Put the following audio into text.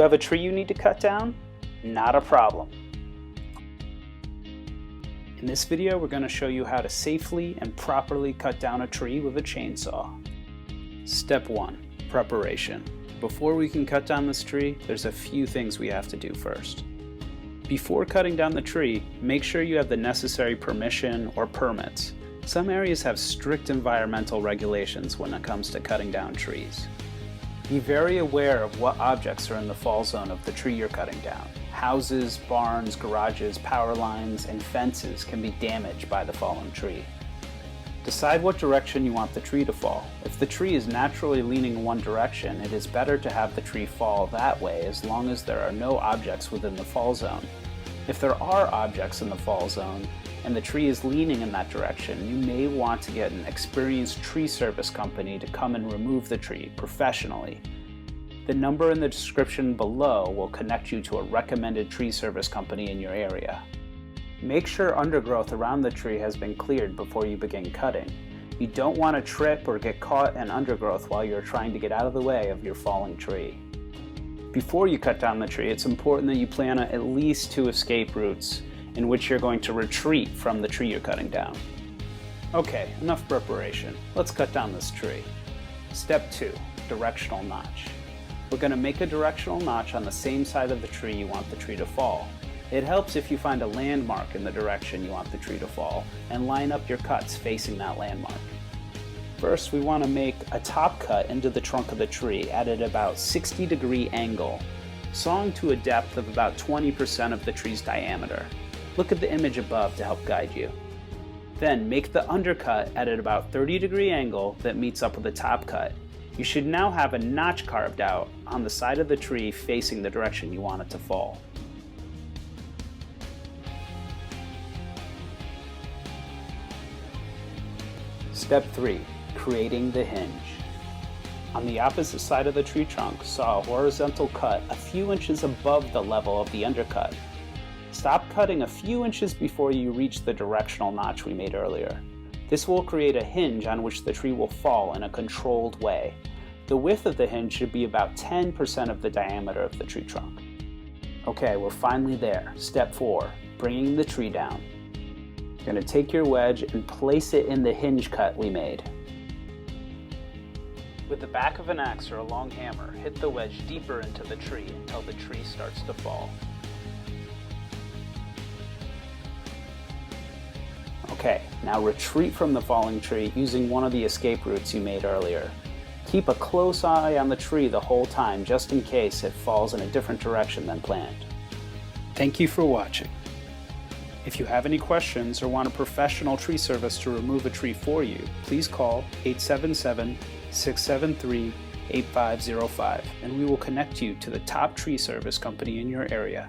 you have a tree you need to cut down? Not a problem. In this video, we're going to show you how to safely and properly cut down a tree with a chainsaw. Step 1. Preparation. Before we can cut down this tree, there's a few things we have to do first. Before cutting down the tree, make sure you have the necessary permission or permits. Some areas have strict environmental regulations when it comes to cutting down trees. Be very aware of what objects are in the fall zone of the tree you're cutting down. Houses, barns, garages, power lines, and fences can be damaged by the fallen tree. Decide what direction you want the tree to fall. If the tree is naturally leaning in one direction, it is better to have the tree fall that way as long as there are no objects within the fall zone. If there are objects in the fall zone, and the tree is leaning in that direction, you may want to get an experienced tree service company to come and remove the tree professionally. The number in the description below will connect you to a recommended tree service company in your area. Make sure undergrowth around the tree has been cleared before you begin cutting. You don't want to trip or get caught in undergrowth while you're trying to get out of the way of your falling tree. Before you cut down the tree, it's important that you plan on at least 2 escape routes in which you're going to retreat from the tree you're cutting down. Okay, enough preparation. Let's cut down this tree. Step 2, directional notch. We're going to make a directional notch on the same side of the tree you want the tree to fall. It helps if you find a landmark in the direction you want the tree to fall and line up your cuts facing that landmark. First, we want to make a top cut into the trunk of the tree at an about 60-degree angle, sawing to a depth of about 20% of the tree's diameter. Look at the image above to help guide you. Then make the undercut at an about 30-degree angle that meets up with the top cut. You should now have a notch carved out on the side of the tree facing the direction you want it to fall. Step 3. Creating the hinge. On the opposite side of the tree trunk, saw a horizontal cut a few inches above the level of the undercut. Stop cutting a few inches before you reach the directional notch we made earlier. This will create a hinge on which the tree will fall in a controlled way. The width of the hinge should be about 10% of the diameter of the tree trunk. Okay, we're finally there. Step 4, bringing the tree down. You're going to take your wedge and place it in the hinge cut we made. With the back of an axe or a long hammer, hit the wedge deeper into the tree until the tree starts to fall. Okay, now retreat from the falling tree using one of the escape routes you made earlier. Keep a close eye on the tree the whole time just in case it falls in a different direction than planned. Thank you for watching. If you have any questions or want a professional tree service to remove a tree for you, please call 877-673-8505 and we will connect you to the top tree service company in your area.